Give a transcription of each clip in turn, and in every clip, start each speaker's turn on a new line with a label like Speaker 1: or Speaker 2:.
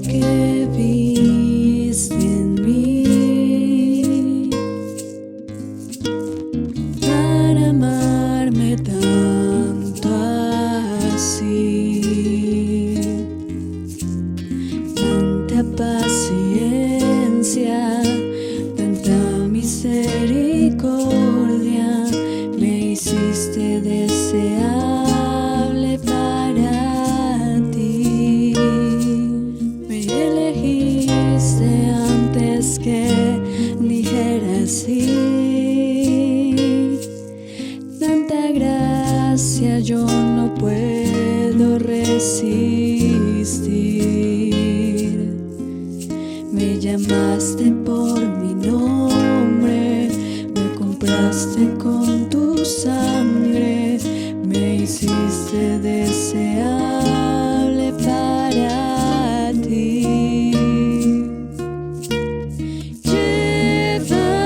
Speaker 1: que viste en mí para amarme tanto así. Tanta paciencia, tanta misericordia, me hiciste deseable para ti. Me elegiste antes que dijera sí. Tanta gracia yo no puedo resistir. Me llamaste por mi nombre, me compraste con tu sangre, me hiciste deseable para ti.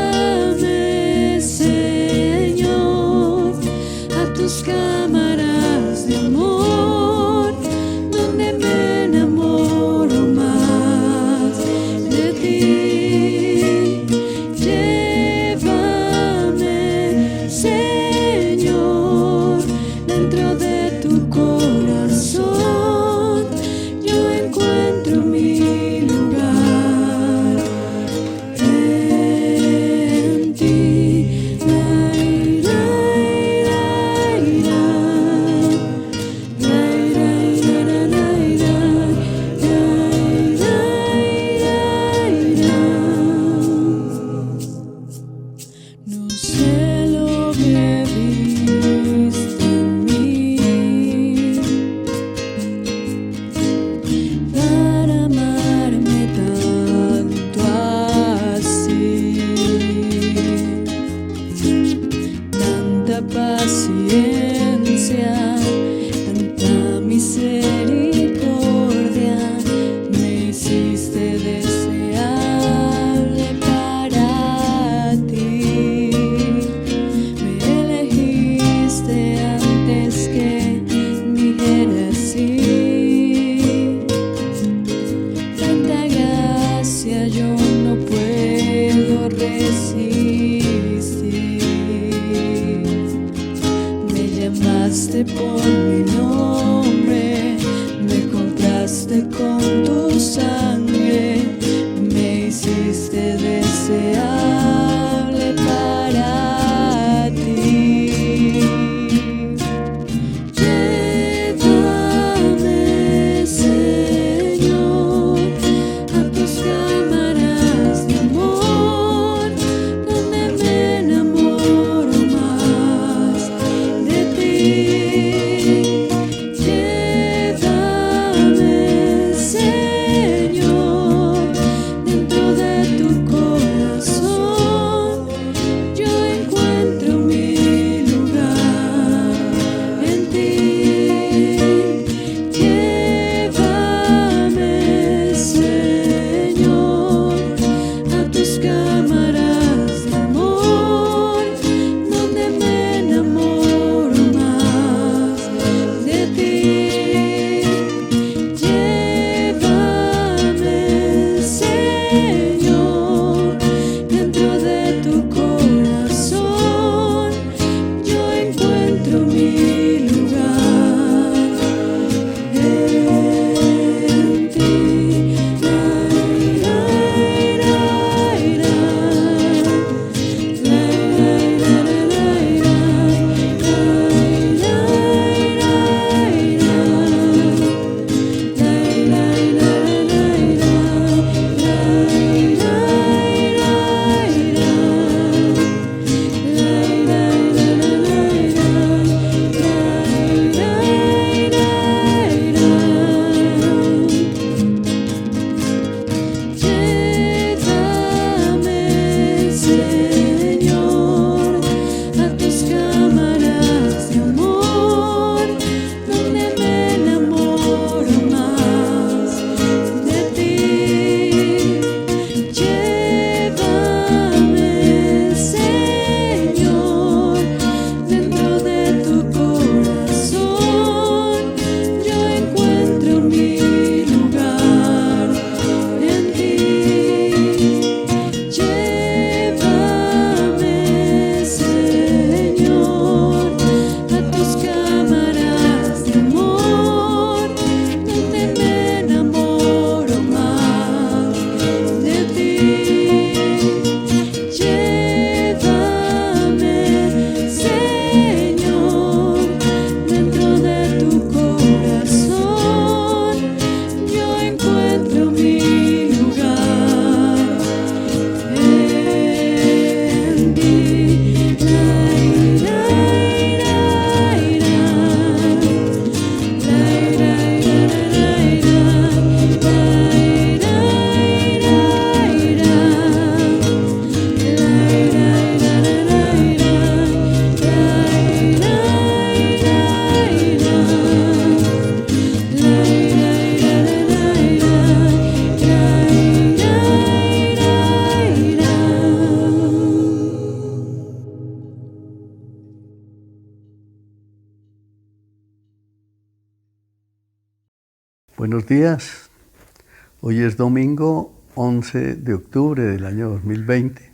Speaker 1: Llévame, Señor, a tus cámaras de amor, donde me enamoro más de ti.
Speaker 2: Buenos días. Hoy es domingo 11 de octubre del año 2020.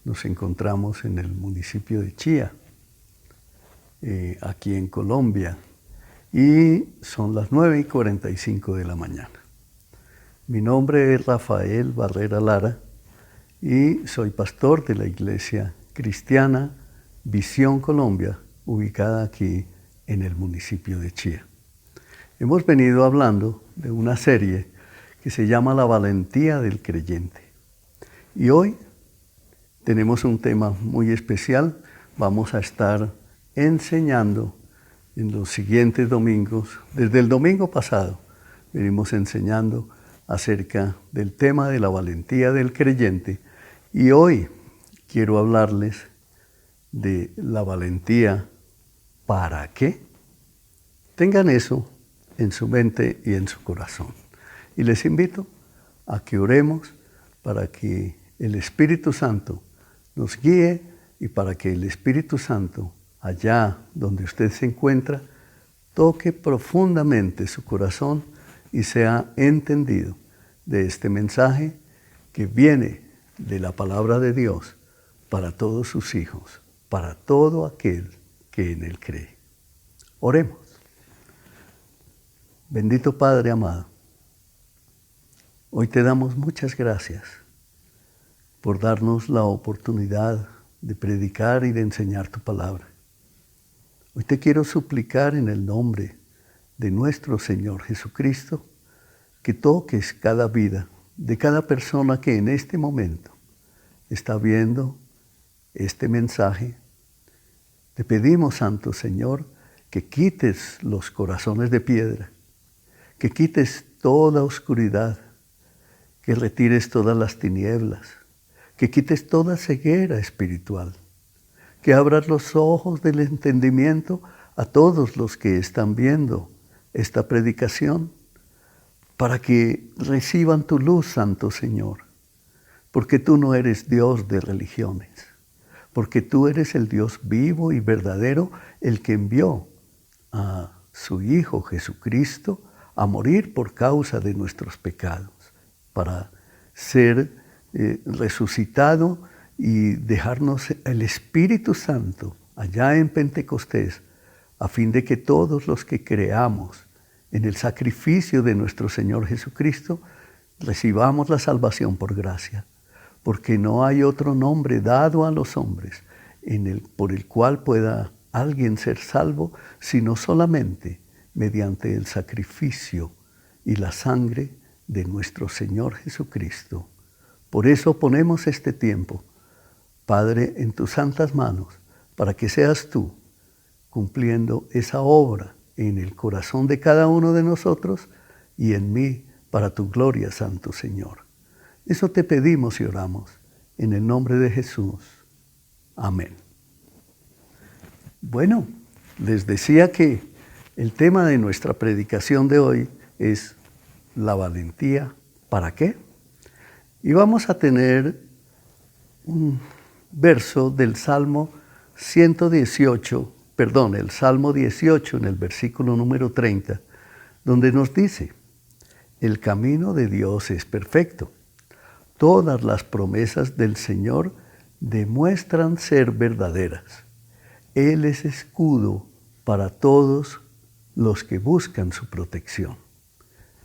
Speaker 2: Nos encontramos en el municipio de Chía, aquí en Colombia, y son las 9:45 de la mañana. Mi nombre es Rafael Barrera Lara y soy pastor de la Iglesia Cristiana Visión Colombia, ubicada aquí en el municipio de Chía. Hemos venido hablando de una serie que se llama La valentía del creyente. Y hoy tenemos un tema muy especial. Vamos a estar enseñando en los siguientes domingos. Desde el domingo pasado venimos enseñando acerca del tema de la valentía del creyente. Y hoy quiero hablarles de la valentía. ¿Para qué? Tengan eso en su mente y en su corazón. Y les invito a que oremos para que el Espíritu Santo nos guíe y para que el Espíritu Santo, allá donde usted se encuentra, toque profundamente su corazón y sea entendido de este mensaje que viene de la palabra de Dios para todos sus hijos, para todo aquel que en Él cree. Oremos. Bendito Padre amado, hoy te damos muchas gracias por darnos la oportunidad de predicar y de enseñar tu palabra. Hoy te quiero suplicar en el nombre de nuestro Señor Jesucristo que toques cada vida de cada persona que en este momento está viendo este mensaje. Te pedimos, Santo Señor, que quites los corazones de piedra, que quites toda oscuridad, que retires todas las tinieblas, que quites toda ceguera espiritual, que abras los ojos del entendimiento a todos los que están viendo esta predicación, para que reciban tu luz, Santo Señor, porque tú no eres Dios de religiones, porque tú eres el Dios vivo y verdadero, el que envió a su Hijo Jesucristo a morir por causa de nuestros pecados, para ser resucitado y dejarnos el Espíritu Santo allá en Pentecostés, a fin de que todos los que creamos en el sacrificio de nuestro Señor Jesucristo recibamos la salvación por gracia, porque no hay otro nombre dado a los hombres por el cual pueda alguien ser salvo, sino solamente mediante el sacrificio y la sangre de nuestro Señor Jesucristo. Por eso ponemos este tiempo, Padre, en tus santas manos, para que seas tú cumpliendo esa obra en el corazón de cada uno de nosotros y en mí, para tu gloria, Santo Señor. Eso te pedimos y oramos, en el nombre de Jesús. Amén. Bueno, les decía que el tema de nuestra predicación de hoy es la valentía. ¿Para qué? Y vamos a tener un verso del Salmo 18 en el versículo número 30, donde nos dice: el camino de Dios es perfecto. Todas las promesas del Señor demuestran ser verdaderas. Él es escudo para todos los que buscan su protección.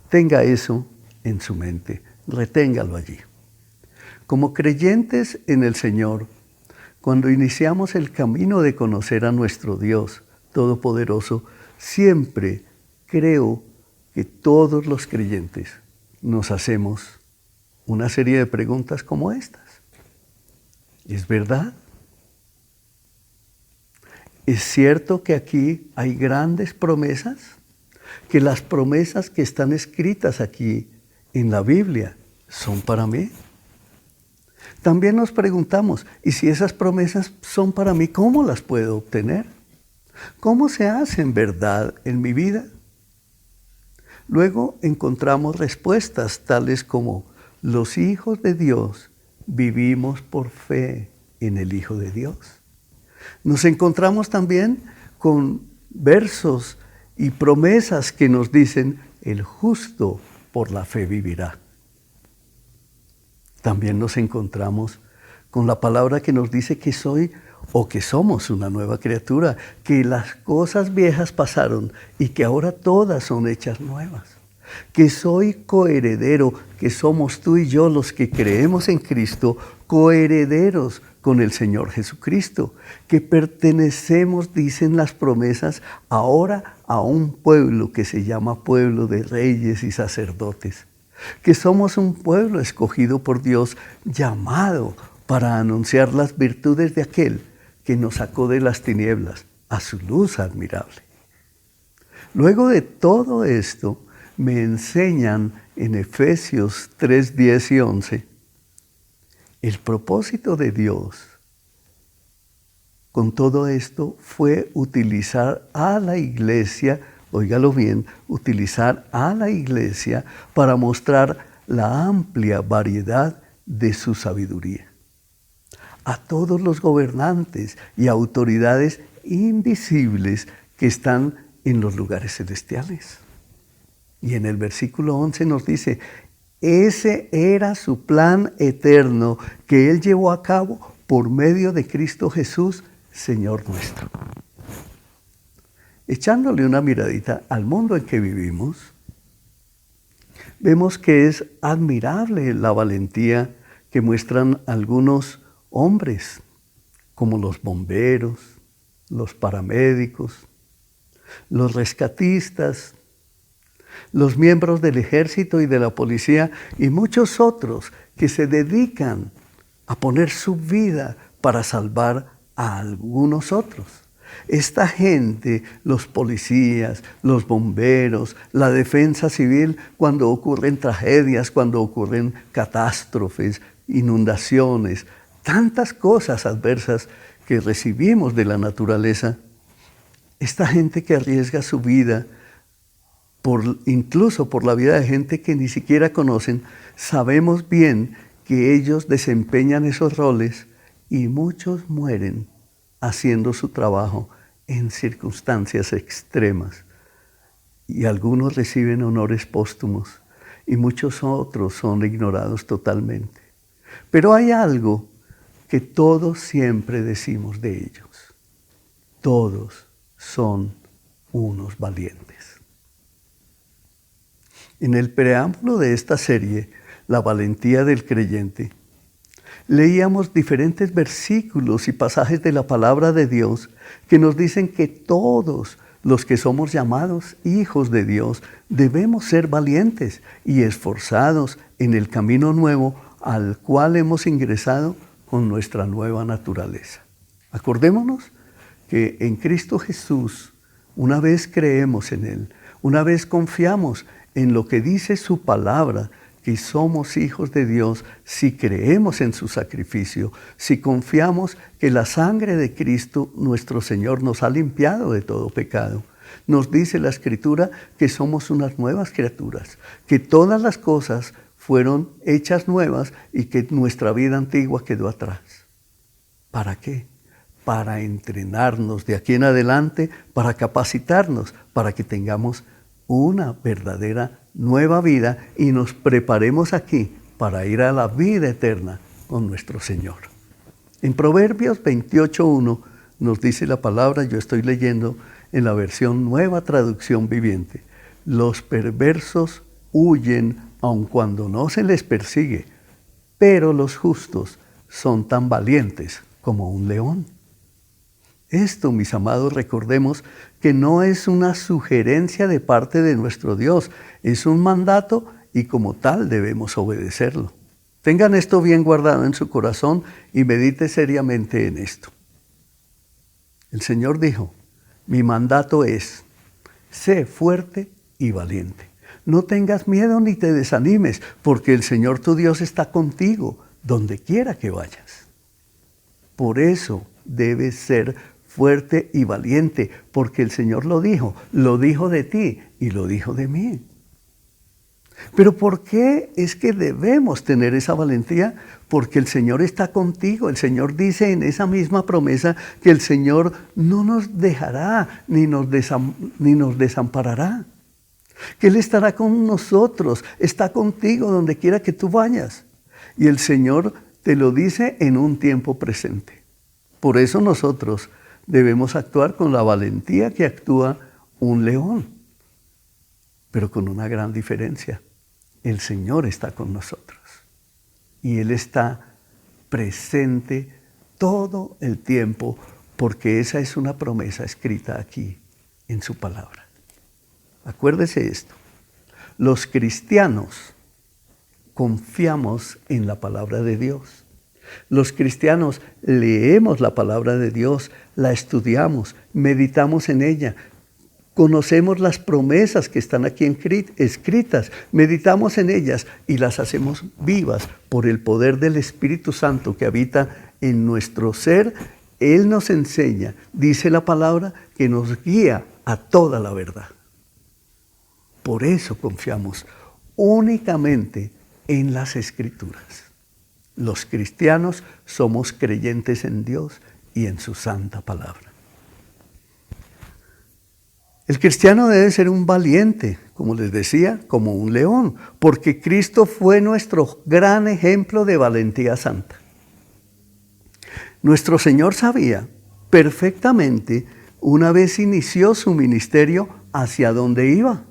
Speaker 2: Tenga eso en su mente, reténgalo allí. Como creyentes en el Señor, cuando iniciamos el camino de conocer a nuestro Dios Todopoderoso, siempre creo que todos los creyentes nos hacemos una serie de preguntas como estas. ¿Es verdad? ¿Es cierto que aquí hay grandes promesas? ¿Que las promesas que están escritas aquí en la Biblia son para mí? También nos preguntamos, ¿y si esas promesas son para mí, cómo las puedo obtener? ¿Cómo se hacen verdad en mi vida? Luego encontramos respuestas tales como: los hijos de Dios vivimos por fe en el Hijo de Dios. Nos encontramos también con versos y promesas que nos dicen el justo por la fe vivirá. También nos encontramos con la palabra que nos dice que soy o que somos una nueva criatura, que las cosas viejas pasaron y que ahora todas son hechas nuevas. Que soy coheredero, que somos tú y yo los que creemos en Cristo, coherederos con el Señor Jesucristo, que pertenecemos, dicen las promesas, ahora a un pueblo que se llama pueblo de reyes y sacerdotes, que somos un pueblo escogido por Dios, llamado para anunciar las virtudes de aquel que nos sacó de las tinieblas a su luz admirable. Luego de todo esto, me enseñan en Efesios 3, 10 y 11, el propósito de Dios con todo esto fue utilizar a la iglesia, óigalo bien, utilizar a la iglesia para mostrar la amplia variedad de su sabiduría. A todos los gobernantes y autoridades invisibles que están en los lugares celestiales. Y en el versículo 11 nos dice, ese era su plan eterno que Él llevó a cabo por medio de Cristo Jesús, Señor nuestro. Echándole una miradita al mundo en que vivimos, vemos que es admirable la valentía que muestran algunos hombres, como los bomberos, los paramédicos, los rescatistas, los miembros del ejército y de la policía y muchos otros que se dedican a poner su vida para salvar a algunos otros. Esta gente, los policías, los bomberos, la defensa civil, cuando ocurren tragedias, cuando ocurren catástrofes, inundaciones, tantas cosas adversas que recibimos de la naturaleza, esta gente que arriesga su vida, incluso por la vida de gente que ni siquiera conocen, sabemos bien que ellos desempeñan esos roles y muchos mueren haciendo su trabajo en circunstancias extremas. Y algunos reciben honores póstumos y muchos otros son ignorados totalmente. Pero hay algo que todos siempre decimos de ellos. Todos son unos valientes. En el preámbulo de esta serie, La valentía del creyente, leíamos diferentes versículos y pasajes de la palabra de Dios que nos dicen que todos los que somos llamados hijos de Dios debemos ser valientes y esforzados en el camino nuevo al cual hemos ingresado con nuestra nueva naturaleza. Acordémonos que en Cristo Jesús, una vez creemos en Él, una vez confiamos en lo que dice su palabra, que somos hijos de Dios si creemos en su sacrificio, si confiamos que la sangre de Cristo, nuestro Señor, nos ha limpiado de todo pecado. Nos dice la Escritura que somos unas nuevas criaturas, que todas las cosas fueron hechas nuevas y que nuestra vida antigua quedó atrás. ¿Para qué? Para entrenarnos de aquí en adelante, para capacitarnos, para que tengamos una verdadera nueva vida y nos preparemos aquí para ir a la vida eterna con nuestro Señor. En Proverbios 28:1 nos dice la palabra, yo estoy leyendo en la versión Nueva Traducción Viviente, los perversos huyen aun cuando no se les persigue, pero los justos son tan valientes como un león. Esto, mis amados, recordemos que no es una sugerencia de parte de nuestro Dios, es un mandato y como tal debemos obedecerlo. Tengan esto bien guardado en su corazón y medite seriamente en esto. El Señor dijo, mi mandato es, sé fuerte y valiente. No tengas miedo ni te desanimes, porque el Señor tu Dios está contigo donde quiera que vayas. Por eso debes ser fuerte y valiente, porque el Señor lo dijo de ti y lo dijo de mí. Pero ¿por qué es que debemos tener esa valentía? Porque el Señor está contigo. El Señor dice en esa misma promesa que el Señor no nos dejará ni nos desamparará. que Él estará con nosotros, está contigo donde quiera que tú vayas. Y el Señor te lo dice en un tiempo presente. Por eso nosotros debemos actuar con la valentía que actúa un león, pero con una gran diferencia. El Señor está con nosotros y Él está presente todo el tiempo, porque esa es una promesa escrita aquí en su palabra. Acuérdese esto, los cristianos confiamos en la palabra de Dios. Los cristianos leemos la palabra de Dios, la estudiamos, meditamos en ella, conocemos las promesas que están aquí escritas, meditamos en ellas y las hacemos vivas por el poder del Espíritu Santo que habita en nuestro ser. Él nos enseña, dice la palabra, que nos guía a toda la verdad. Por eso confiamos únicamente en las Escrituras. Los cristianos somos creyentes en Dios y en su santa palabra. El cristiano debe ser un valiente, como les decía, como un león, porque Cristo fue nuestro gran ejemplo de valentía santa. Nuestro Señor sabía perfectamente, una vez inició su ministerio, hacia dónde iba.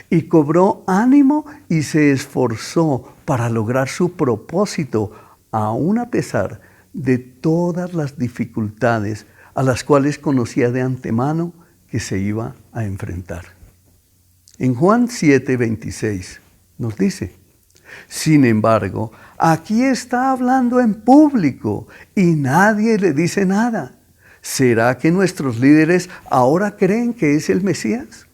Speaker 2: Y cobró ánimo y se esforzó para lograr su propósito, aun a pesar de todas las dificultades a las cuales conocía de antemano que se iba a enfrentar. En Juan 7:26 nos dice: sin embargo, aquí está hablando en público y nadie le dice nada. ¿Será que nuestros líderes ahora creen que es el Mesías?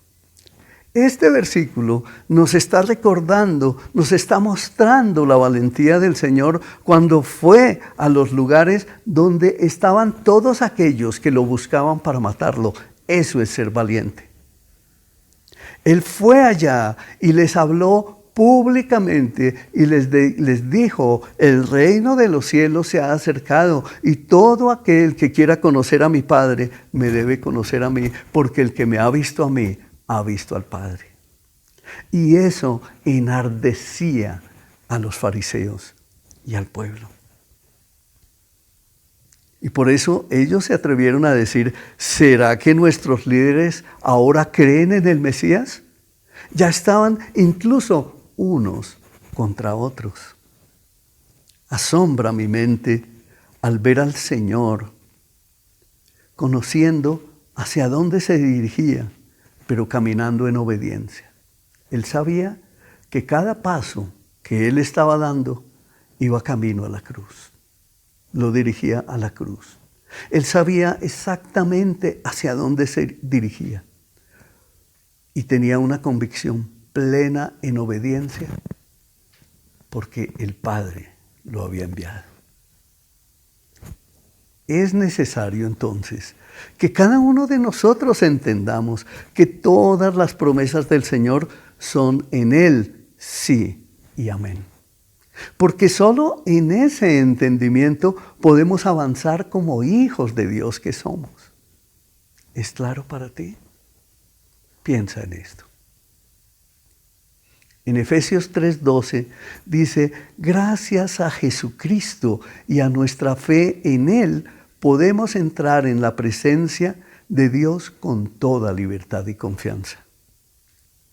Speaker 2: Este versículo nos está recordando, nos está mostrando la valentía del Señor cuando fue a los lugares donde estaban todos aquellos que lo buscaban para matarlo. Eso es ser valiente. Él fue allá y les habló públicamente y les dijo: el reino de los cielos se ha acercado y todo aquel que quiera conocer a mi Padre me debe conocer a mí, porque el que me ha visto a mí ha visto al Padre. Y eso enardecía a los fariseos y al pueblo. Y por eso ellos se atrevieron a decir: ¿será que nuestros líderes ahora creen en el Mesías? Ya estaban incluso unos contra otros. Asombra mi mente al ver al Señor conociendo hacia dónde se dirigía, pero caminando en obediencia. Él sabía que cada paso que Él estaba dando iba camino a la cruz. Lo dirigía a la cruz. Él sabía exactamente hacia dónde se dirigía. Y tenía una convicción plena en obediencia, porque el Padre lo había enviado. Es necesario entonces que cada uno de nosotros entendamos que todas las promesas del Señor son en Él, sí y amén. Porque solo en ese entendimiento podemos avanzar como hijos de Dios que somos. ¿Es claro para ti? Piensa en esto. En Efesios 3:12 dice: gracias a Jesucristo y a nuestra fe en Él, podemos entrar en la presencia de Dios con toda libertad y confianza.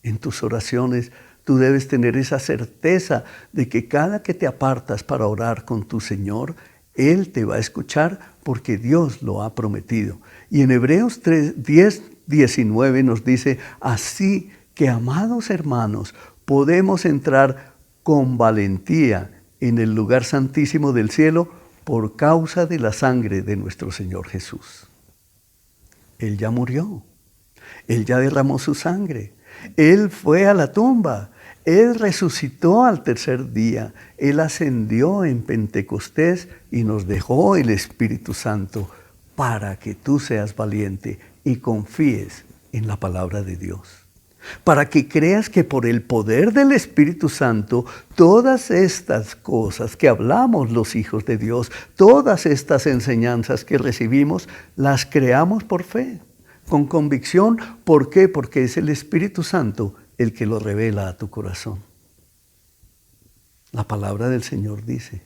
Speaker 2: En tus oraciones tú debes tener esa certeza de que cada que te apartas para orar con tu Señor, Él te va a escuchar, porque Dios lo ha prometido. Y en Hebreos 10:19 nos dice: así que, amados hermanos, podemos entrar con valentía en el lugar santísimo del cielo por causa de la sangre de nuestro Señor Jesús. Él ya murió. Él ya derramó su sangre. Él fue a la tumba. Él resucitó al tercer día. Él ascendió en Pentecostés y nos dejó el Espíritu Santo para que tú seas valiente y confíes en la palabra de Dios. Para que creas que por el poder del Espíritu Santo, todas estas cosas que hablamos los hijos de Dios, todas estas enseñanzas que recibimos, las creamos por fe, con convicción. ¿Por qué? Porque es el Espíritu Santo el que lo revela a tu corazón. La palabra del Señor dice,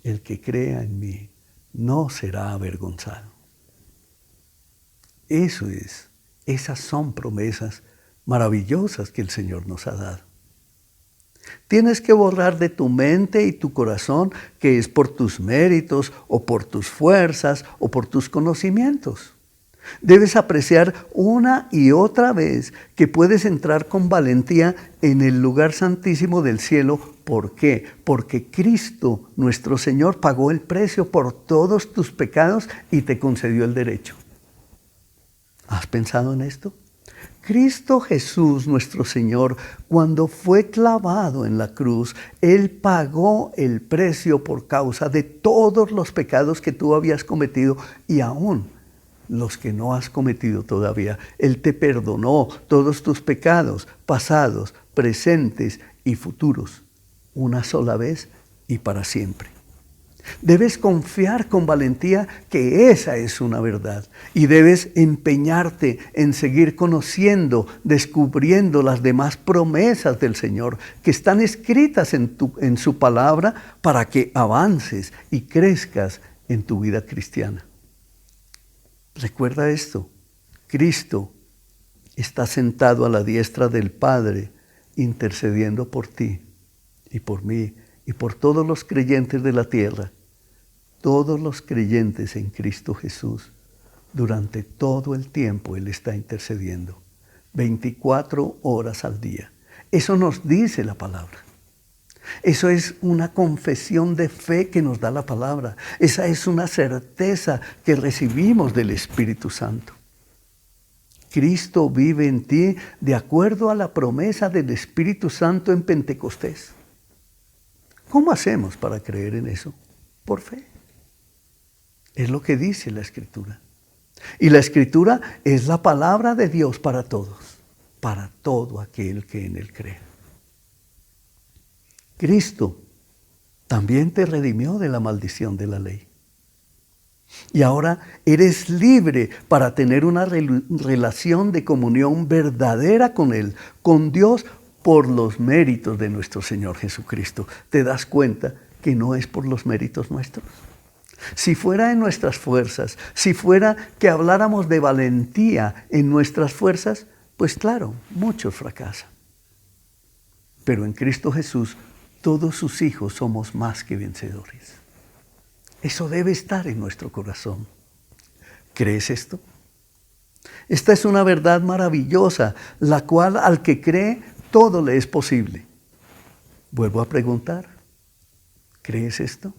Speaker 2: el que crea en mí no será avergonzado. Esas son promesas maravillosas que el Señor nos ha dado. Tienes que borrar de tu mente y tu corazón que es por tus méritos o por tus fuerzas o por tus conocimientos. Debes apreciar una y otra vez que puedes entrar con valentía en el lugar santísimo del cielo. ¿Por qué? Porque Cristo, nuestro Señor, pagó el precio por todos tus pecados y te concedió el derecho. ¿Has pensado en esto? Cristo Jesús, nuestro Señor, cuando fue clavado en la cruz, Él pagó el precio por causa de todos los pecados que tú habías cometido y aún los que no has cometido todavía. Él te perdonó todos tus pecados, pasados, presentes y futuros, una sola vez y para siempre. Debes confiar con valentía que esa es una verdad y debes empeñarte en seguir conociendo, descubriendo las demás promesas del Señor que están escritas en su palabra para que avances y crezcas en tu vida cristiana. Recuerda esto, Cristo está sentado a la diestra del Padre intercediendo por ti y por mí y por todos los creyentes de la tierra. Todos los creyentes en Cristo Jesús, durante todo el tiempo Él está intercediendo, 24 horas al día. Eso nos dice la palabra. Eso es una confesión de fe que nos da la palabra. Esa es una certeza que recibimos del Espíritu Santo. Cristo vive en ti de acuerdo a la promesa del Espíritu Santo en Pentecostés. ¿Cómo hacemos para creer en eso? Por fe. Es lo que dice la Escritura. Y la Escritura es la palabra de Dios para todos, para todo aquel que en Él cree. Cristo también te redimió de la maldición de la ley. Y ahora eres libre para tener una relación de comunión verdadera con Él, con Dios, por los méritos de nuestro Señor Jesucristo. ¿Te das cuenta que no es por los méritos nuestros? Si fuera en nuestras fuerzas, si fuera que habláramos de valentía en nuestras fuerzas, pues claro, muchos fracasan. Pero en Cristo Jesús, todos sus hijos somos más que vencedores. Eso debe estar en nuestro corazón. ¿Crees esto? Esta es una verdad maravillosa, la cual al que cree, todo le es posible. Vuelvo a preguntar, ¿crees esto?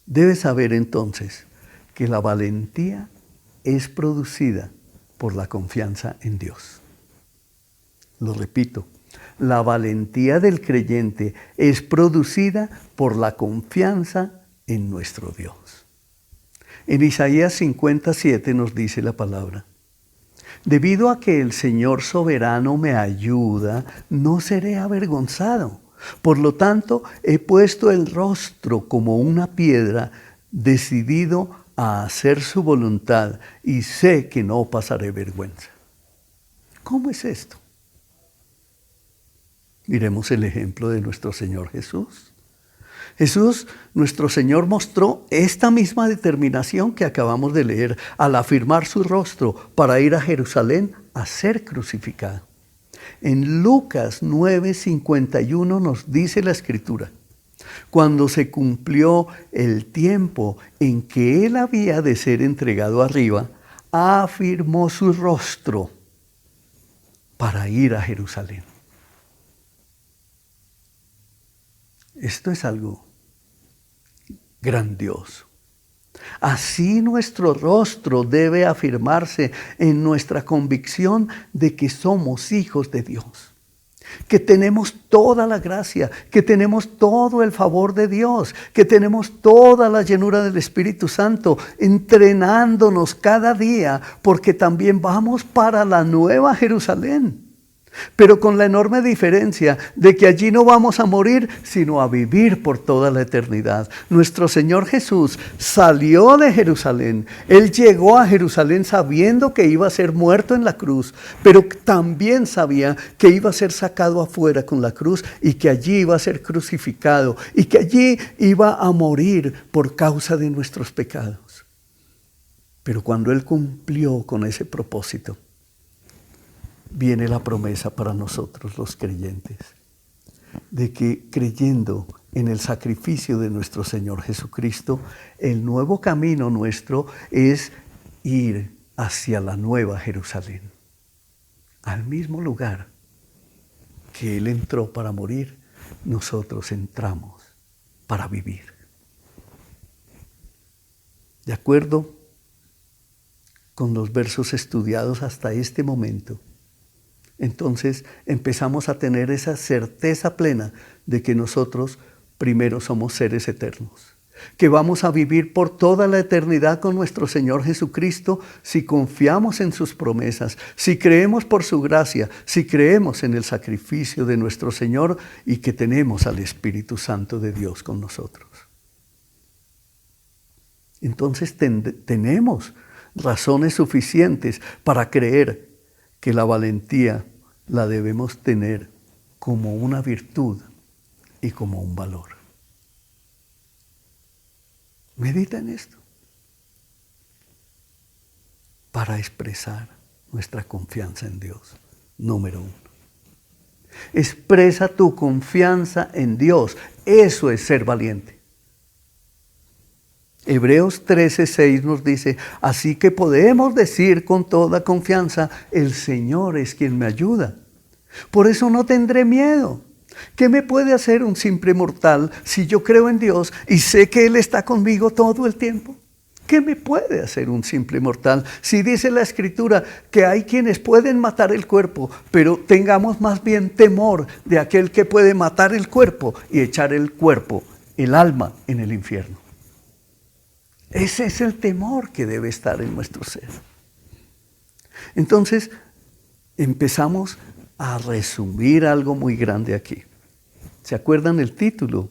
Speaker 2: Debes saber entonces que la valentía es producida por la confianza en Dios. Lo repito, la valentía del creyente es producida por la confianza en nuestro Dios. En Isaías 57 nos dice la palabra: debido a que el Señor soberano me ayuda, no seré avergonzado. Por lo tanto, he puesto el rostro como una piedra, decidido a hacer su voluntad, y sé que no pasaré vergüenza. ¿Cómo es esto? Miremos el ejemplo de nuestro Señor Jesús. Jesús, nuestro Señor, mostró esta misma determinación que acabamos de leer al afirmar su rostro para ir a Jerusalén a ser crucificado. En Lucas 9:51 nos dice la Escritura: cuando se cumplió el tiempo en que Él había de ser entregado arriba, afirmó su rostro para ir a Jerusalén. Esto es algo grandioso. Así nuestro rostro debe afirmarse en nuestra convicción de que somos hijos de Dios, que tenemos toda la gracia, que tenemos todo el favor de Dios, que tenemos toda la llenura del Espíritu Santo, entrenándonos cada día, porque también vamos para la nueva Jerusalén. pero con la enorme diferencia de que allí no vamos a morir, sino a vivir por toda la eternidad. Nuestro Señor Jesús salió de Jerusalén. Él llegó a Jerusalén sabiendo que iba a ser muerto en la cruz, pero también sabía que iba a ser sacado afuera con la cruz y que allí iba a ser crucificado y que allí iba a morir por causa de nuestros pecados. Pero cuando Él cumplió con ese propósito, viene la promesa para nosotros los creyentes, de que creyendo en el sacrificio de nuestro Señor Jesucristo, el nuevo camino nuestro es ir hacia la nueva Jerusalén, al mismo lugar que Él entró para morir, nosotros entramos para vivir. De acuerdo con los versos estudiados hasta este momento, entonces empezamos a tener esa certeza plena de que nosotros primero somos seres eternos, que vamos a vivir por toda la eternidad con nuestro Señor Jesucristo si confiamos en sus promesas, si creemos por su gracia, si creemos en el sacrificio de nuestro Señor y que tenemos al Espíritu Santo de Dios con nosotros. Entonces tenemos razones suficientes para creer que la valentía la debemos tener como una virtud y como un valor. Medita en esto para expresar nuestra confianza en Dios. Número 1. Expresa tu confianza en Dios. Eso es ser valiente. Hebreos 13:6 nos dice, así que podemos decir con toda confianza, el Señor es quien me ayuda. Por eso no tendré miedo. ¿Qué me puede hacer un simple mortal si yo creo en Dios y sé que Él está conmigo todo el tiempo? ¿Qué me puede hacer un simple mortal si dice la Escritura que hay quienes pueden matar el cuerpo, pero tengamos más bien temor de aquel que puede matar el cuerpo y echar el cuerpo, el alma, en el infierno? Ese es el temor que debe estar en nuestro ser. Entonces, empezamos a resumir algo muy grande aquí. ¿Se acuerdan el título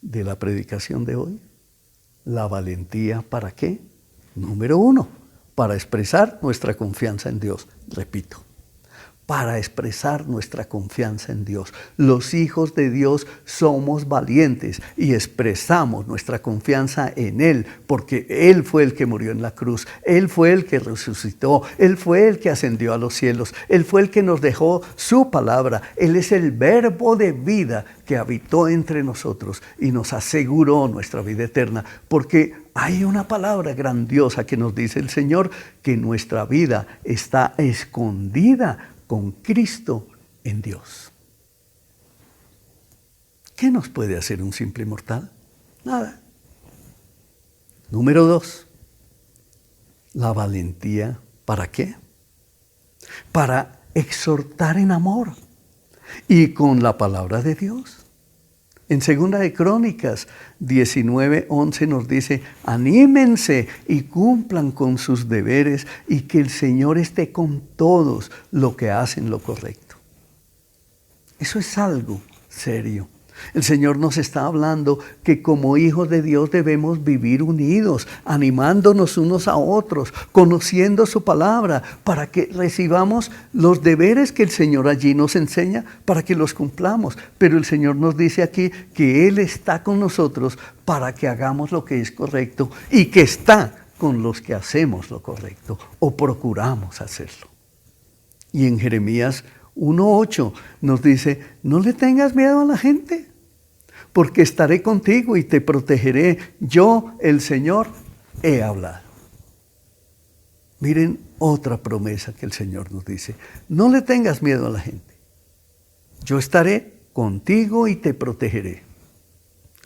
Speaker 2: de la predicación de hoy? La valentía, ¿para qué? Número 1, para expresar nuestra confianza en Dios. Repito, para expresar nuestra confianza en Dios. Los hijos de Dios somos valientes y expresamos nuestra confianza en Él, porque Él fue el que murió en la cruz, Él fue el que resucitó, Él fue el que ascendió a los cielos, Él fue el que nos dejó su palabra, Él es el verbo de vida que habitó entre nosotros y nos aseguró nuestra vida eterna, porque hay una palabra grandiosa que nos dice el Señor, que nuestra vida está escondida con Cristo en Dios. ¿Qué nos puede hacer un simple mortal? Nada. Número 2, la valentía, ¿para qué? Para exhortar en amor y con la palabra de Dios. En 2 de Crónicas 19:11 nos dice, anímense y cumplan con sus deberes y que el Señor esté con todos los que hacen lo correcto. Eso es algo serio. El Señor nos está hablando que como hijos de Dios debemos vivir unidos, animándonos unos a otros, conociendo su palabra, para que recibamos los deberes que el Señor allí nos enseña, para que los cumplamos. Pero el Señor nos dice aquí que Él está con nosotros para que hagamos lo que es correcto y que está con los que hacemos lo correcto o procuramos hacerlo. Y en Jeremías 1:8 nos dice, no le tengas miedo a la gente, porque estaré contigo y te protegeré. Yo, el Señor, he hablado. Miren otra promesa que el Señor nos dice, no le tengas miedo a la gente. Yo estaré contigo y te protegeré.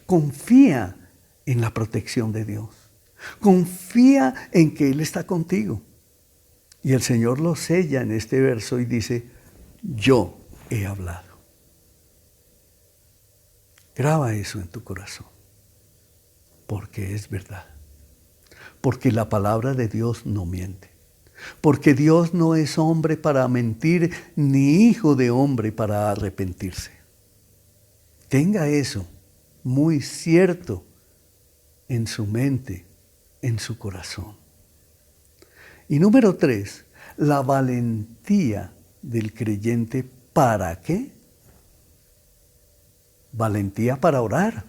Speaker 2: Confía en la protección de Dios. Confía en que Él está contigo. Y el Señor lo sella en este verso y dice, yo he hablado. Graba eso en tu corazón, porque es verdad. Porque la palabra de Dios no miente. porque Dios no es hombre para mentir, ni hijo de hombre para arrepentirse. Tenga eso muy cierto en su mente, en su corazón. Y número 3, la valentía del creyente. ¿Para qué? Valentía para orar.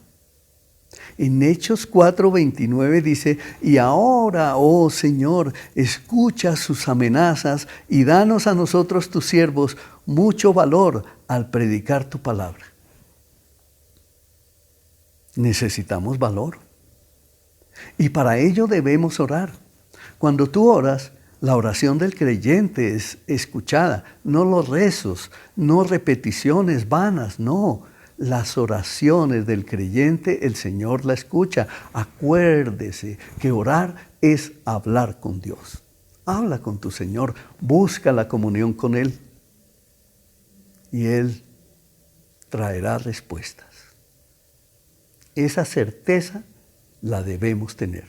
Speaker 2: En Hechos 4:29 dice, y ahora, oh Señor, escucha sus amenazas y danos a nosotros tus siervos mucho valor al predicar tu palabra. Necesitamos valor. Y para ello debemos orar. Cuando tú oras, la oración del creyente es escuchada, no los rezos, no repeticiones vanas, no. Las oraciones del creyente, el Señor la escucha. Acuérdese que orar es hablar con Dios. Habla con tu Señor, busca la comunión con Él y Él traerá respuestas. Esa certeza la debemos tener.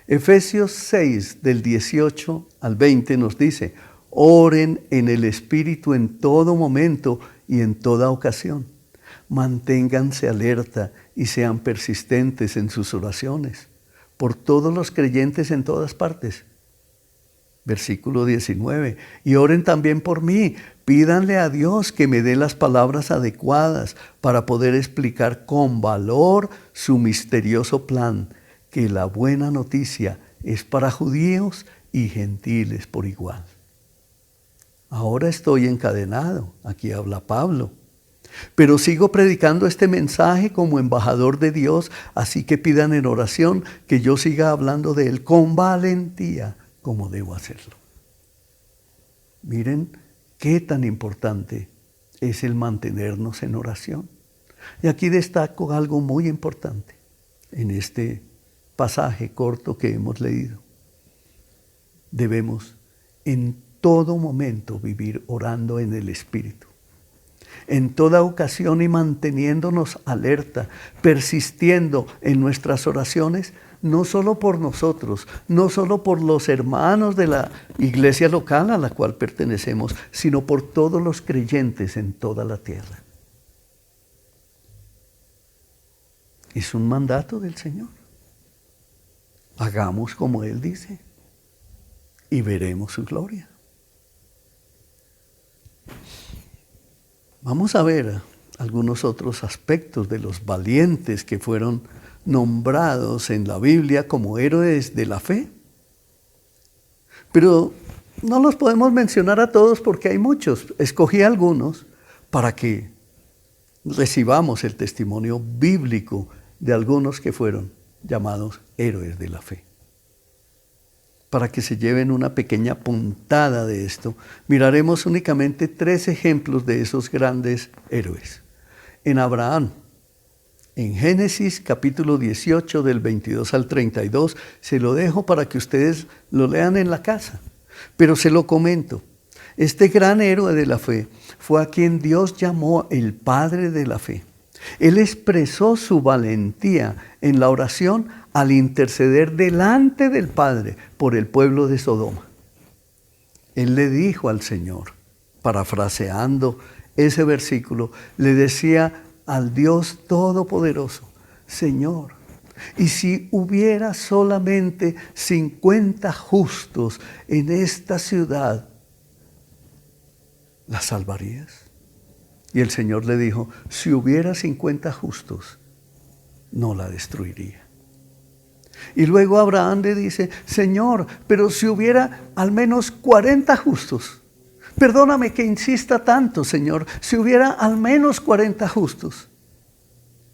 Speaker 2: Efesios 6, del 18 al 20 nos dice, oren en el Espíritu en todo momento y en toda ocasión. Manténganse alerta y sean persistentes en sus oraciones por todos los creyentes en todas partes. Versículo 19. Y oren también por mí. Pídanle a Dios que me dé las palabras adecuadas para poder explicar con valor su misterioso plan, que la buena noticia es para judíos y gentiles por igual. Ahora estoy encadenado, aquí habla Pablo, pero sigo predicando este mensaje como embajador de Dios, así que pidan en oración que yo siga hablando de él con valentía como debo hacerlo. Miren qué tan importante es el mantenernos en oración. Y aquí destaco algo muy importante en este pasaje corto que hemos leído. Debemos en todo momento vivir orando en el Espíritu. En toda ocasión y manteniéndonos alerta, persistiendo en nuestras oraciones, no solo por nosotros, no solo por los hermanos de la iglesia local a la cual pertenecemos, sino por todos los creyentes en toda la tierra. Es un mandato del Señor. Hagamos como Él dice y veremos su gloria. Vamos a ver algunos otros aspectos de los valientes que fueron nombrados en la Biblia como héroes de la fe. Pero no los podemos mencionar a todos porque hay muchos. Escogí algunos para que recibamos el testimonio bíblico de algunos que fueron llamados héroes de la fe. Para que se lleven una pequeña puntada de esto, miraremos únicamente 3 ejemplos de esos grandes héroes. En Abraham, en Génesis capítulo 18 del 22 al 32, se lo dejo para que ustedes lo lean en la casa, pero se lo comento. Este gran héroe de la fe fue a quien Dios llamó el Padre de la fe. Él expresó su valentía en la oración al interceder delante del Padre por el pueblo de Sodoma. Él le dijo al Señor, parafraseando ese versículo, le decía al Dios Todopoderoso, Señor, ¿y si hubiera solamente 50 justos en esta ciudad, la salvarías? Y el Señor le dijo, si hubiera 50 justos, no la destruiría. Y luego Abraham le dice, Señor, pero si hubiera al menos 40 justos, perdóname que insista tanto, Señor, si hubiera al menos 40 justos,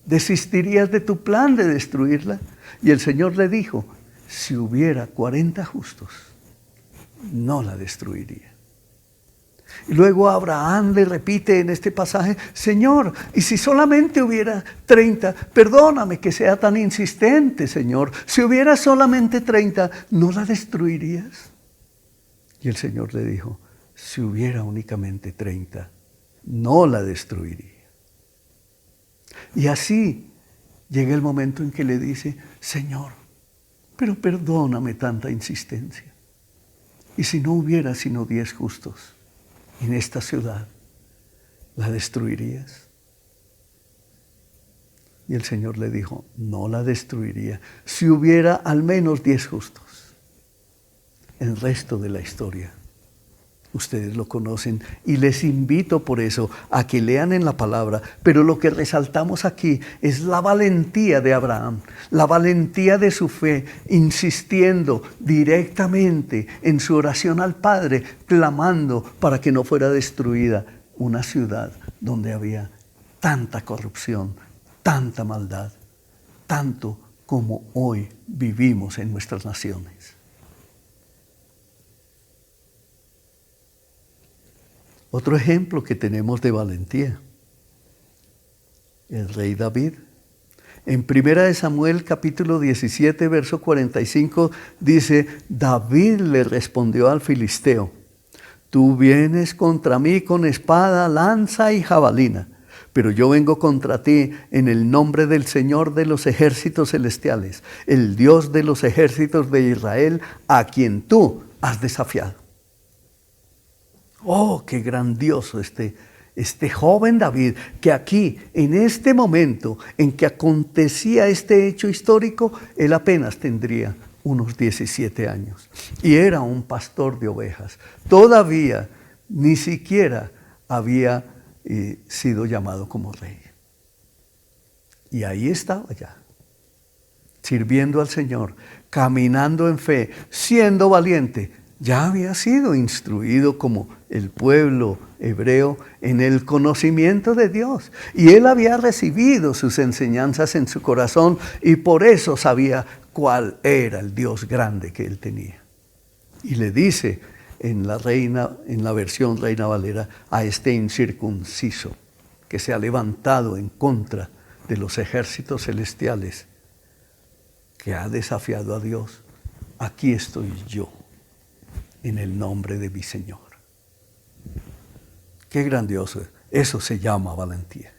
Speaker 2: ¿desistirías de tu plan de destruirla? Y el Señor le dijo, si hubiera 40 justos, no la destruiría. Y luego Abraham le repite en este pasaje, Señor, y si solamente hubiera 30, perdóname que sea tan insistente, Señor, si hubiera solamente 30, ¿no la destruirías? Y el Señor le dijo, si hubiera únicamente 30, no la destruiría. Y así llega el momento en que le dice, Señor, pero perdóname tanta insistencia. Y si no hubiera sino 10 justos en esta ciudad, ¿la destruirías? Y el Señor le dijo, no la destruiría si hubiera al menos 10 justos. El resto de la historia, ustedes lo conocen y les invito por eso a que lean en la palabra. Pero lo que resaltamos aquí es la valentía de Abraham, la valentía de su fe, insistiendo directamente en su oración al Padre, clamando para que no fuera destruida una ciudad donde había tanta corrupción, tanta maldad, tanto como hoy vivimos en nuestras naciones. Otro ejemplo que tenemos de valentía, el rey David. En 1 Samuel capítulo 17, verso 45, dice, David le respondió al filisteo, tú vienes contra mí con espada, lanza y jabalina, pero yo vengo contra ti en el nombre del Señor de los ejércitos celestiales, el Dios de los ejércitos de Israel, a quien tú has desafiado. Oh, qué grandioso este joven David, que aquí, en este momento en que acontecía este hecho histórico, él apenas tendría unos 17 años. Y era un pastor de ovejas. Todavía ni siquiera había sido llamado como rey. Y ahí estaba ya, sirviendo al Señor, caminando en fe, siendo valiente. Ya había sido instruido como el pueblo hebreo en el conocimiento de Dios. Y él había recibido sus enseñanzas en su corazón y por eso sabía cuál era el Dios grande que él tenía. Y le dice en la versión Reina Valera, a este incircunciso que se ha levantado en contra de los ejércitos celestiales, que ha desafiado a Dios, aquí estoy yo, en el nombre de mi Señor. Qué grandioso. Eso se llama valentía.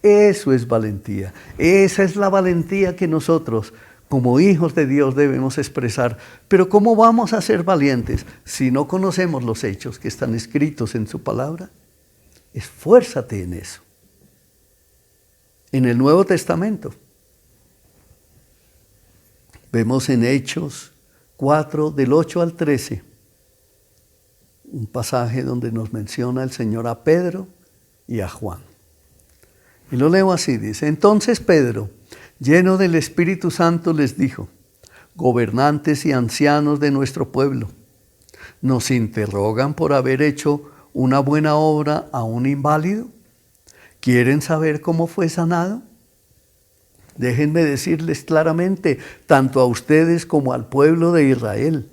Speaker 2: Eso es valentía. Esa es la valentía que nosotros, como hijos de Dios, debemos expresar. Pero ¿cómo vamos a ser valientes si no conocemos los hechos que están escritos en su palabra? Esfuérzate en eso. En el Nuevo Testamento vemos en Hechos 4, del 8 al 13, un pasaje donde nos menciona el Señor a Pedro y a Juan. Y lo leo así, dice, entonces Pedro, lleno del Espíritu Santo, les dijo, gobernantes y ancianos de nuestro pueblo, ¿nos interrogan por haber hecho una buena obra a un inválido? ¿Quieren saber cómo fue sanado? Déjenme decirles claramente, tanto a ustedes como al pueblo de Israel,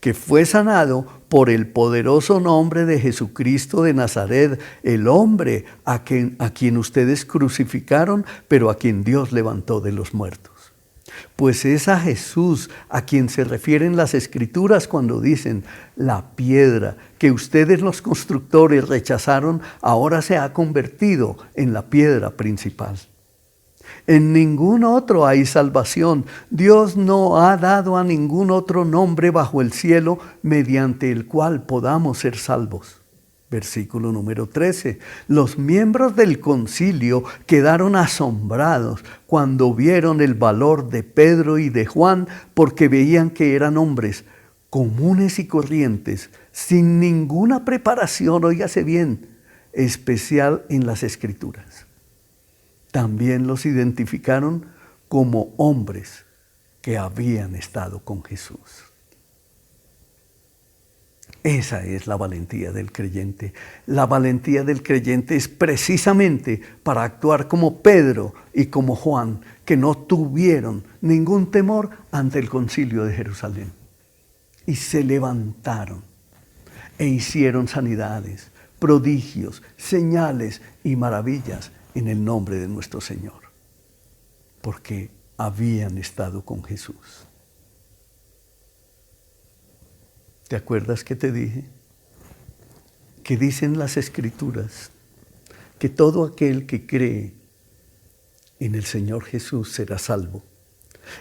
Speaker 2: que fue sanado por el poderoso nombre de Jesucristo de Nazaret, el hombre a quien ustedes crucificaron, pero a quien Dios levantó de los muertos. Pues es a Jesús a quien se refieren las Escrituras cuando dicen, la piedra que ustedes los constructores rechazaron, ahora se ha convertido en la piedra principal. En ningún otro hay salvación. Dios no ha dado a ningún otro nombre bajo el cielo mediante el cual podamos ser salvos. Versículo número 13. Los miembros del concilio quedaron asombrados cuando vieron el valor de Pedro y de Juan, porque veían que eran hombres comunes y corrientes, sin ninguna preparación, óigase bien, especial en las Escrituras. También los identificaron como hombres que habían estado con Jesús. Esa es la valentía del creyente. La valentía del creyente es precisamente para actuar como Pedro y como Juan, que no tuvieron ningún temor ante el concilio de Jerusalén. Y se levantaron e hicieron sanidades, prodigios, señales y maravillas en el nombre de nuestro Señor, porque habían estado con Jesús. ¿Te acuerdas que te dije? Que dicen las Escrituras que todo aquel que cree en el Señor Jesús será salvo,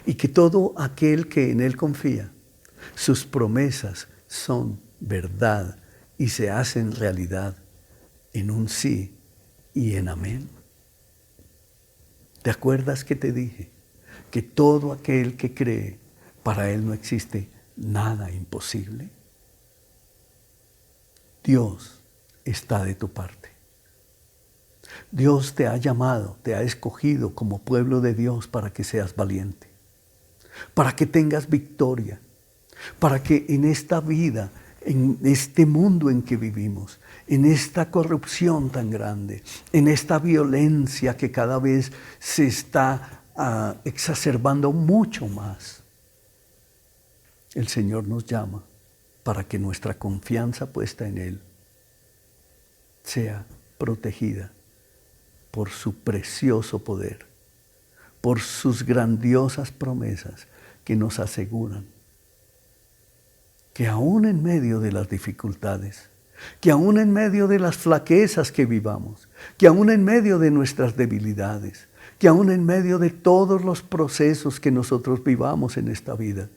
Speaker 2: y que todo aquel que en Él confía, sus promesas son verdad y se hacen realidad en un sí y en amén. ¿Te acuerdas que te dije que todo aquel que cree, para él no existe nada imposible? Dios está de tu parte. Dios te ha llamado, te ha escogido como pueblo de Dios para que seas valiente, para que tengas victoria, para que en esta vida, en este mundo en que vivimos, en esta corrupción tan grande, en esta violencia que cada vez se está exacerbando mucho más, el Señor nos llama para que nuestra confianza puesta en Él sea protegida por su precioso poder, por sus grandiosas promesas que nos aseguran que aún en medio de las dificultades, que aún en medio de las flaquezas que vivamos, que aún en medio de nuestras debilidades, que aún en medio de todos los procesos que nosotros vivamos en esta vida,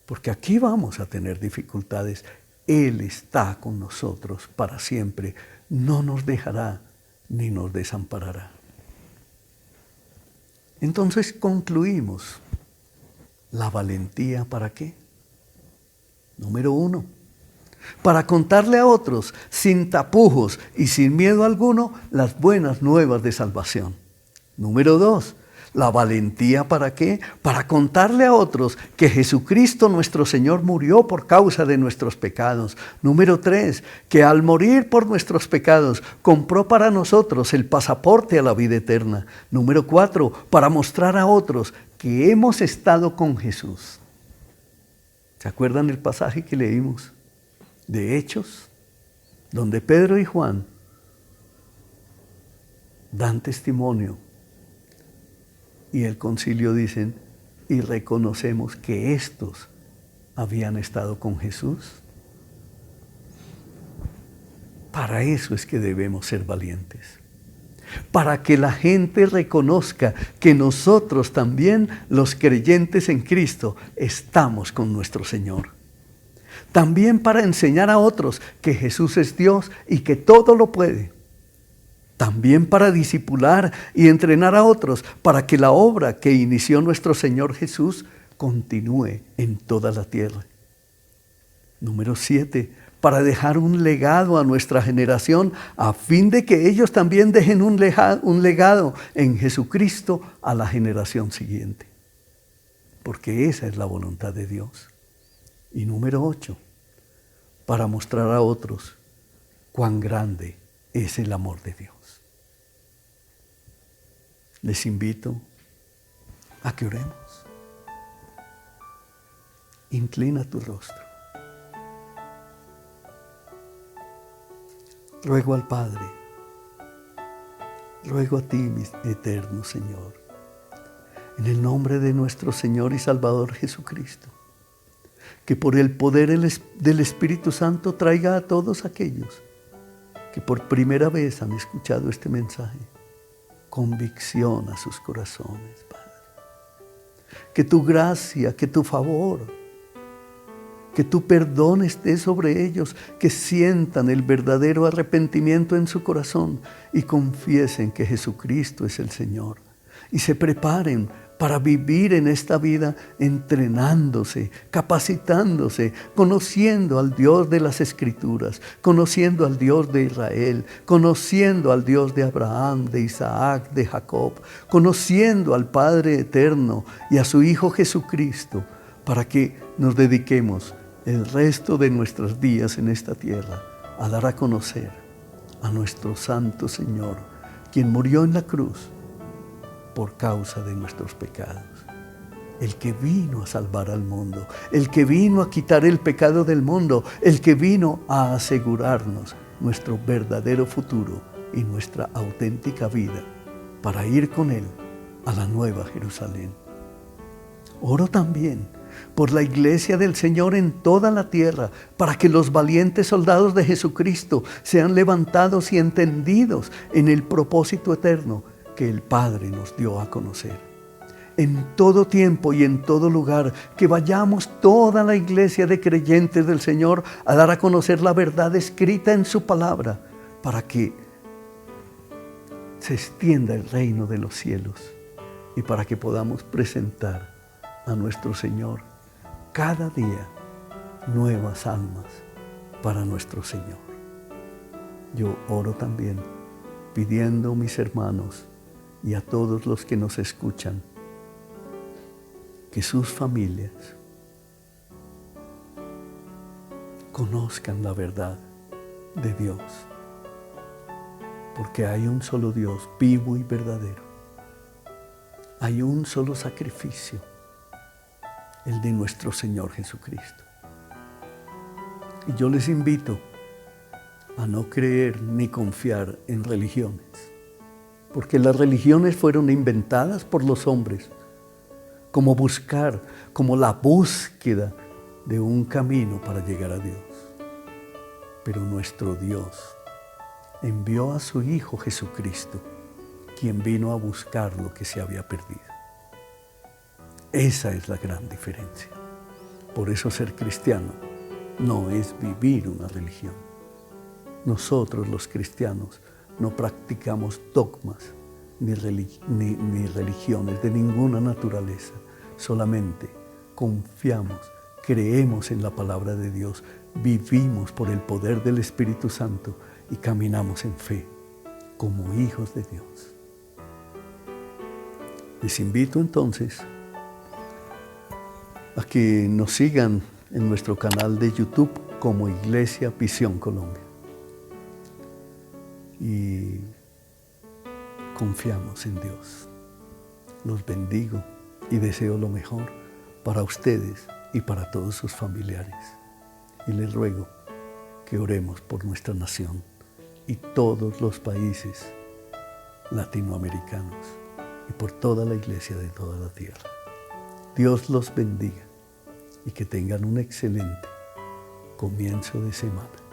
Speaker 2: porque aquí vamos a tener dificultades, Él está con nosotros para siempre, no nos dejará ni nos desamparará. Entonces concluimos. ¿La valentía para qué? Número 1, para contarle a otros sin tapujos y sin miedo alguno las buenas nuevas de salvación. Número 2, ¿la valentía para qué? Para contarle a otros que Jesucristo nuestro Señor murió por causa de nuestros pecados. Número 3, que al morir por nuestros pecados compró para nosotros el pasaporte a la vida eterna. Número 4, para mostrar a otros que hemos estado con Jesús. ¿Se acuerdan el pasaje que leímos de Hechos? Donde Pedro y Juan dan testimonio y el concilio dicen, y reconocemos que estos habían estado con Jesús. Para eso es que debemos ser valientes. Para que la gente reconozca que nosotros también, los creyentes en Cristo, estamos con nuestro Señor. También para enseñar a otros que Jesús es Dios y que todo lo puede. También para discipular y entrenar a otros para que la obra que inició nuestro Señor Jesús continúe en toda la tierra. Número 7, para dejar un legado a nuestra generación a fin de que ellos también dejen un legado en Jesucristo a la generación siguiente. Porque esa es la voluntad de Dios. Y número 8, para mostrar a otros cuán grande es el amor de Dios. Les invito a que oremos. Inclina tu rostro. Ruego al Padre, ruego a ti, mi eterno Señor, en el nombre de nuestro Señor y Salvador Jesucristo, que por el poder del Espíritu Santo traiga a todos aquellos que por primera vez han escuchado este mensaje, convicción a sus corazones, Padre. Que tu gracia, que tu favor, que tu perdón esté sobre ellos, que sientan el verdadero arrepentimiento en su corazón y confiesen que Jesucristo es el Señor. Y se preparen para vivir en esta vida entrenándose, capacitándose, conociendo al Dios de las Escrituras, conociendo al Dios de Israel, conociendo al Dios de Abraham, de Isaac, de Jacob, conociendo al Padre eterno y a su Hijo Jesucristo, para que nos dediquemos el resto de nuestros días en esta tierra a dar a conocer a nuestro Santo Señor, quien murió en la cruz por causa de nuestros pecados. El que vino a salvar al mundo, el que vino a quitar el pecado del mundo, el que vino a asegurarnos nuestro verdadero futuro y nuestra auténtica vida para ir con Él a la nueva Jerusalén. Oro también por la iglesia del Señor en toda la tierra, para que los valientes soldados de Jesucristo sean levantados y entendidos en el propósito eterno que el Padre nos dio a conocer. en todo tiempo y en todo lugar, que vayamos toda la iglesia de creyentes del Señor a dar a conocer la verdad escrita en su palabra, para que se extienda el reino de los cielos y para que podamos presentar a nuestro Señor cada día nuevas almas para nuestro Señor. Yo oro también pidiendo a mis hermanos y a todos los que nos escuchan que sus familias conozcan la verdad de Dios, porque hay un solo Dios vivo y verdadero. Hay un solo sacrificio, el de nuestro Señor Jesucristo. Y yo les invito a no creer ni confiar en religiones, porque las religiones fueron inventadas por los hombres como la búsqueda de un camino para llegar a Dios. Pero nuestro Dios envió a su Hijo Jesucristo, quien vino a buscar lo que se había perdido. Esa es la gran diferencia. Por eso ser cristiano no es vivir una religión. Nosotros los cristianos no practicamos dogmas ni religiones de ninguna naturaleza. Solamente confiamos, creemos en la palabra de Dios, vivimos por el poder del Espíritu Santo y caminamos en fe como hijos de Dios. Les invito entonces a que nos sigan en nuestro canal de YouTube como Iglesia Visión Colombia. Y confiamos en Dios. Los bendigo y deseo lo mejor para ustedes y para todos sus familiares. Y les ruego que oremos por nuestra nación y todos los países latinoamericanos y por toda la iglesia de toda la tierra. Dios los bendiga y que tengan un excelente comienzo de semana.